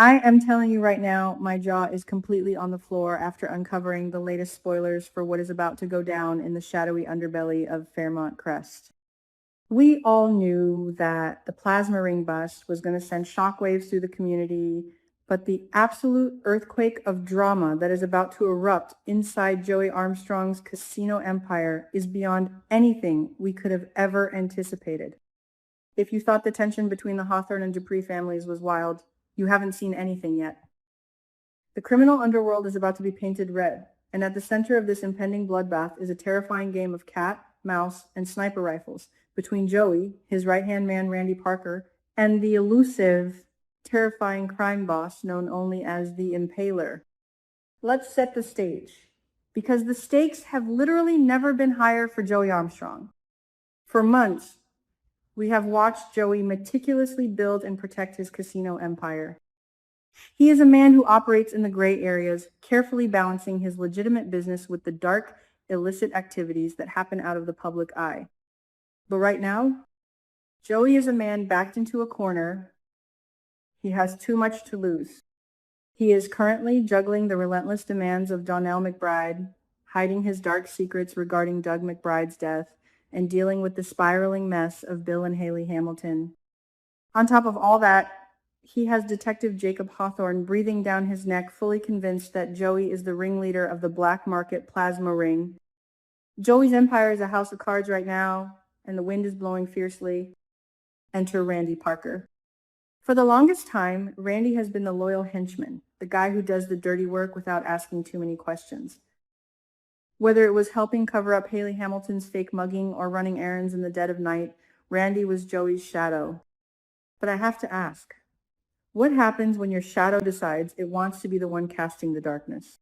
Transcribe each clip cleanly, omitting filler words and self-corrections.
I am telling you right now, my jaw is completely on the floor after uncovering the latest spoilers for what is about to go down in the shadowy underbelly of Fairmont Crest. We all knew that the plasma ring bust was going to send shockwaves through the community, but the absolute earthquake of drama that is about to erupt inside Joey Armstrong's casino empire is beyond anything we could have ever anticipated. If you thought the tension between the Hawthorne and Dupree families was wild, you haven't seen anything yet. The criminal underworld is about to be painted red, and at the center of this impending bloodbath is a terrifying game of cat, mouse, and sniper rifles between Joey, his right-hand man Randy Parker, and the elusive, terrifying crime boss known only as the Impaler. Let's set the stage, because the stakes have literally never been higher for Joey Armstrong. For months, we have watched Joey meticulously build and protect his casino empire. He is a man who operates in the gray areas, carefully balancing his legitimate business with the dark, illicit activities that happen out of the public eye. But right now, Joey is a man backed into a corner. He has too much to lose. He is currently juggling the relentless demands of Donnell McBride, hiding his dark secrets regarding Doug McBride's death, and dealing with the spiraling mess of Bill and Haley Hamilton. On top of all that, he has Detective Jacob Hawthorne breathing down his neck, fully convinced that Joey is the ringleader of the black market plasma ring. Joey's empire is a house of cards right now, and the wind is blowing fiercely. Enter Randy Parker. For the longest time, Randy has been the loyal henchman, the guy who does the dirty work without asking too many questions. Whether it was helping cover up Haley Hamilton's fake mugging or running errands in the dead of night, Randy was Joey's shadow. But I have to ask, what happens when your shadow decides it wants to be the one casting the darkness?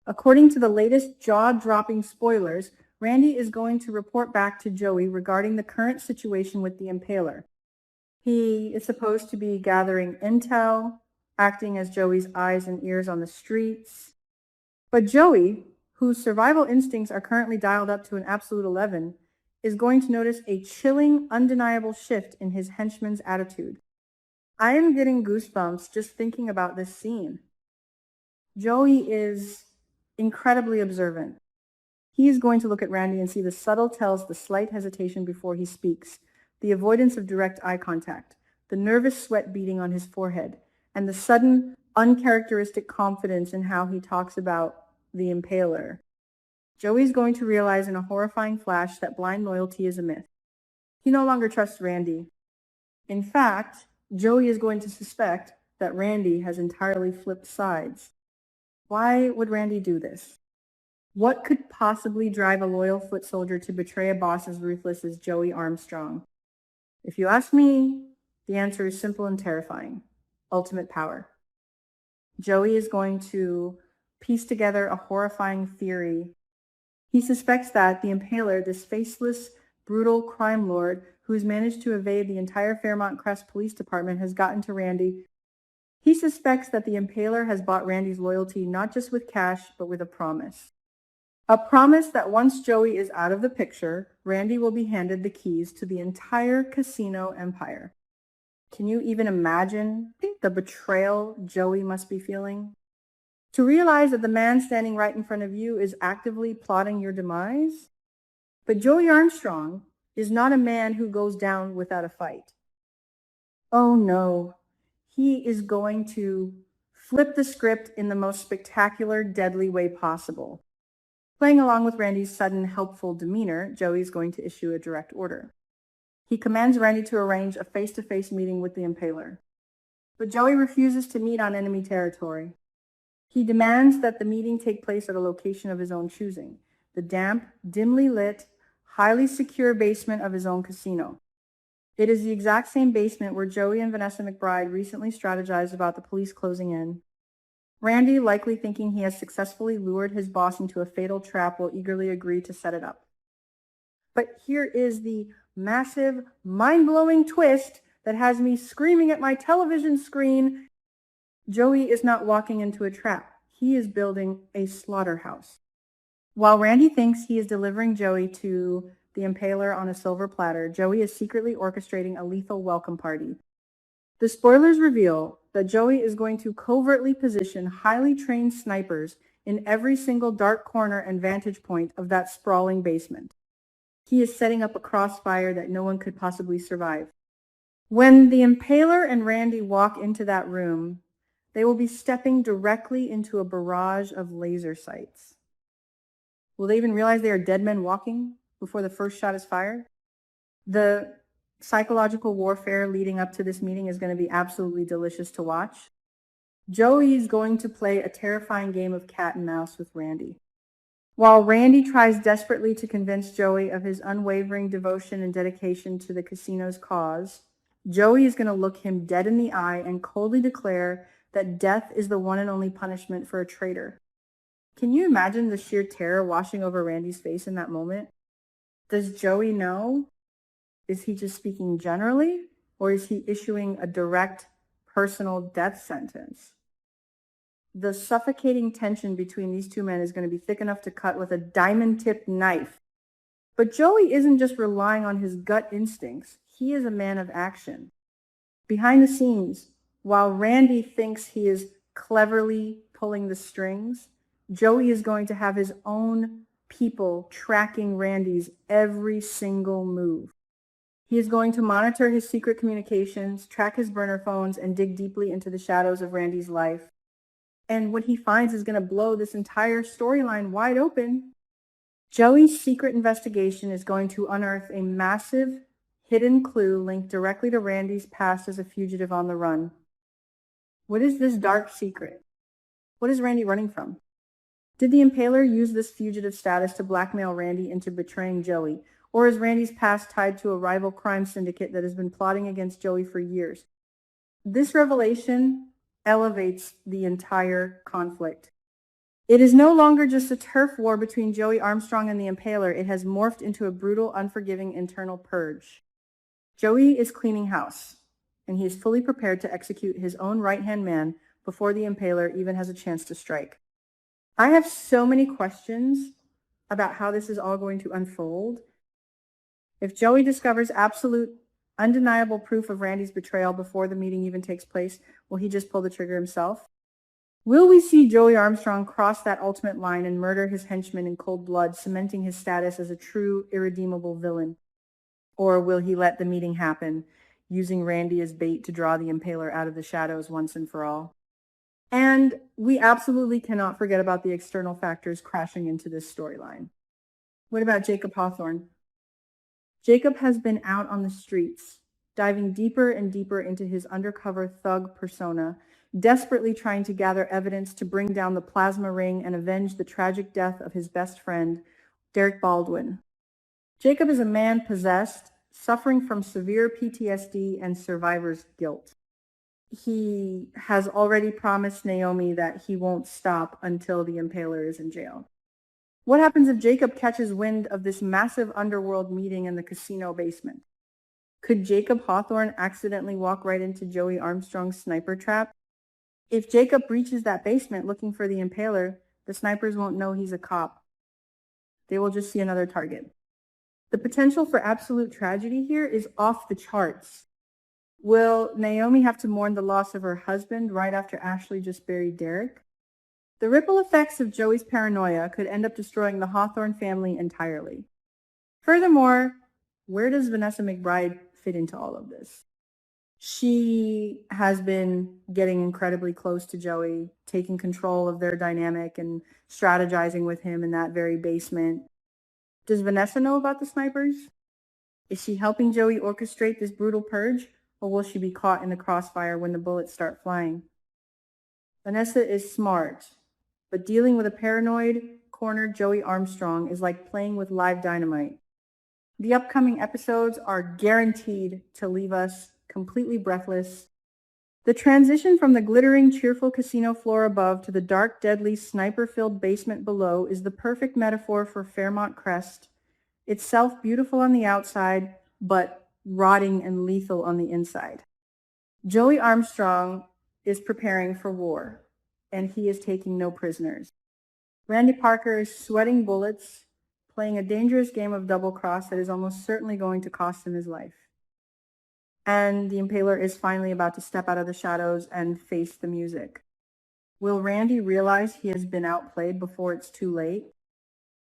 According to the latest jaw-dropping spoilers, Randy is going to report back to Joey regarding the current situation with the Impaler. He is supposed to be gathering intel, acting as Joey's eyes and ears on the streets. But Joey, whose survival instincts are currently dialed up to an absolute 11, is going to notice a chilling, undeniable shift in his henchman's attitude. I am getting goosebumps just thinking about this scene. Joey is incredibly observant. He is going to look at Randy and see the subtle tells, the slight hesitation before he speaks, the avoidance of direct eye contact, the nervous sweat beating on his forehead, and the sudden, uncharacteristic confidence in how he talks about the Impaler. Joey's going to realize in a horrifying flash that blind loyalty is a myth. He no longer trusts Randy. In fact, Joey is going to suspect that Randy has entirely flipped sides. Why would Randy do this? What could possibly drive a loyal foot soldier to betray a boss as ruthless as Joey Armstrong? If you ask me, the answer is simple and terrifying. Ultimate power. Joey is going to piece together a horrifying theory. He suspects that the Impaler, this faceless, brutal crime lord who has managed to evade the entire Fairmont Crest Police Department, has gotten to Randy. He suspects that the Impaler has bought Randy's loyalty not just with cash, but with a promise. A promise that once Joey is out of the picture, Randy will be handed the keys to the entire casino empire. Can you even imagine the betrayal Joey must be feeling? To realize that the man standing right in front of you is actively plotting your demise? But Joey Armstrong is not a man who goes down without a fight. Oh no, he is going to flip the script in the most spectacular, deadly way possible. Playing along with Randy's sudden, helpful demeanor, Joey is going to issue a direct order. He commands Randy to arrange a face-to-face meeting with the Impaler. But Joey refuses to meet on enemy territory. He demands that the meeting take place at a location of his own choosing, the damp, dimly lit, highly secure basement of his own casino. It is the exact same basement where Joey and Vanessa McBride recently strategized about the police closing in. Randy, likely thinking he has successfully lured his boss into a fatal trap, will eagerly agree to set it up. But here is the massive, mind-blowing twist that has me screaming at my television screen. Joey is not walking into a trap. He is building a slaughterhouse. While Randy thinks he is delivering Joey to the Impaler on a silver platter, Joey is secretly orchestrating a lethal welcome party. The spoilers reveal that Joey is going to covertly position highly trained snipers in every single dark corner and vantage point of that sprawling basement. He is setting up a crossfire that no one could possibly survive. When the Impaler and Randy walk into that room, they will be stepping directly into a barrage of laser sights. Will they even realize they are dead men walking before the first shot is fired? The psychological warfare leading up to this meeting is going to be absolutely delicious to watch. Joey is going to play a terrifying game of cat and mouse with Randy. While Randy tries desperately to convince Joey of his unwavering devotion and dedication to the casino's cause, Joey is going to look him dead in the eye and coldly declare that death is the one and only punishment for a traitor. Can you imagine the sheer terror washing over Randy's face in that moment? Does Joey know? Is he just speaking generally, or is he issuing a direct personal death sentence? The suffocating tension between these two men is going to be thick enough to cut with a diamond-tipped knife. But Joey isn't just relying on his gut instincts. He is a man of action. Behind the scenes, while Randy thinks he is cleverly pulling the strings, Joey is going to have his own people tracking Randy's every single move. He is going to monitor his secret communications, track his burner phones, and dig deeply into the shadows of Randy's life. And what he finds is going to blow this entire storyline wide open. Joey's secret investigation is going to unearth a massive hidden clue linked directly to Randy's past as a fugitive on the run. What is this dark secret? What is Randy running from? Did the Impaler use this fugitive status to blackmail Randy into betraying Joey? Or is Randy's past tied to a rival crime syndicate that has been plotting against Joey for years? This revelation elevates the entire conflict. It is no longer just a turf war between Joey Armstrong and the Impaler. It has morphed into a brutal, unforgiving internal purge. Joey is cleaning house, and he is fully prepared to execute his own right-hand man before the Impaler even has a chance to strike. I have so many questions about how this is all going to unfold. If Joey discovers absolute, undeniable proof of Randy's betrayal before the meeting even takes place, will he just pull the trigger himself? Will we see Joey Armstrong cross that ultimate line and murder his henchmen in cold blood, cementing his status as a true, irredeemable villain? Or will he let the meeting happen, using Randy as bait to draw the Impaler out of the shadows once and for all? And we absolutely cannot forget about the external factors crashing into this storyline. What about Jacob Hawthorne? Jacob has been out on the streets, diving deeper and deeper into his undercover thug persona, desperately trying to gather evidence to bring down the plasma ring and avenge the tragic death of his best friend, Derek Baldwin. Jacob is a man possessed, suffering from severe PTSD and survivor's guilt. He has already promised Naomi that he won't stop until the Impaler is in jail. What happens if Jacob catches wind of this massive underworld meeting in the casino basement? Could Jacob Hawthorne accidentally walk right into Joey Armstrong's sniper trap? If Jacob reaches that basement looking for the Impaler, the snipers won't know he's a cop. They will just see another target. The potential for absolute tragedy here is off the charts. Will Naomi have to mourn the loss of her husband right after Ashley just buried Derek? The ripple effects of Joey's paranoia could end up destroying the Hawthorne family entirely. Furthermore, where does Vanessa McBride fit into all of this? She has been getting incredibly close to Joey, taking control of their dynamic and strategizing with him in that very basement. Does Vanessa know about the snipers? Is she helping Joey orchestrate this brutal purge, or will she be caught in the crossfire when the bullets start flying? Vanessa is smart, but dealing with a paranoid, cornered Joey Armstrong is like playing with live dynamite. The upcoming episodes are guaranteed to leave us completely breathless. The transition from the glittering, cheerful casino floor above to the dark, deadly, sniper-filled basement below is the perfect metaphor for Fairmont Crest, itself beautiful on the outside, but rotting and lethal on the inside. Joey Armstrong is preparing for war, and he is taking no prisoners. Randy Parker is sweating bullets, playing a dangerous game of double cross that is almost certainly going to cost him his life. And the Impaler is finally about to step out of the shadows and face the music. Will Randy realize he has been outplayed before it's too late?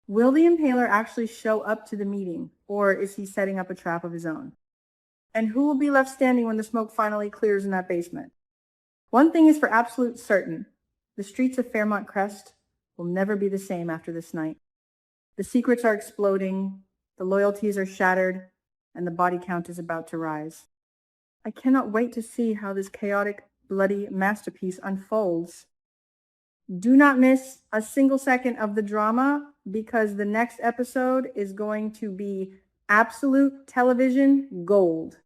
Will the Impaler actually show up to the meeting, or is he setting up a trap of his own? And who will be left standing when the smoke finally clears in that basement? One thing is for absolute certain. The streets of Fairmont Crest will never be the same after this night. The secrets are exploding, the loyalties are shattered, and the body count is about to rise. I cannot wait to see how this chaotic, bloody masterpiece unfolds. Do not miss a single second of the drama because the next episode is going to be absolute television gold.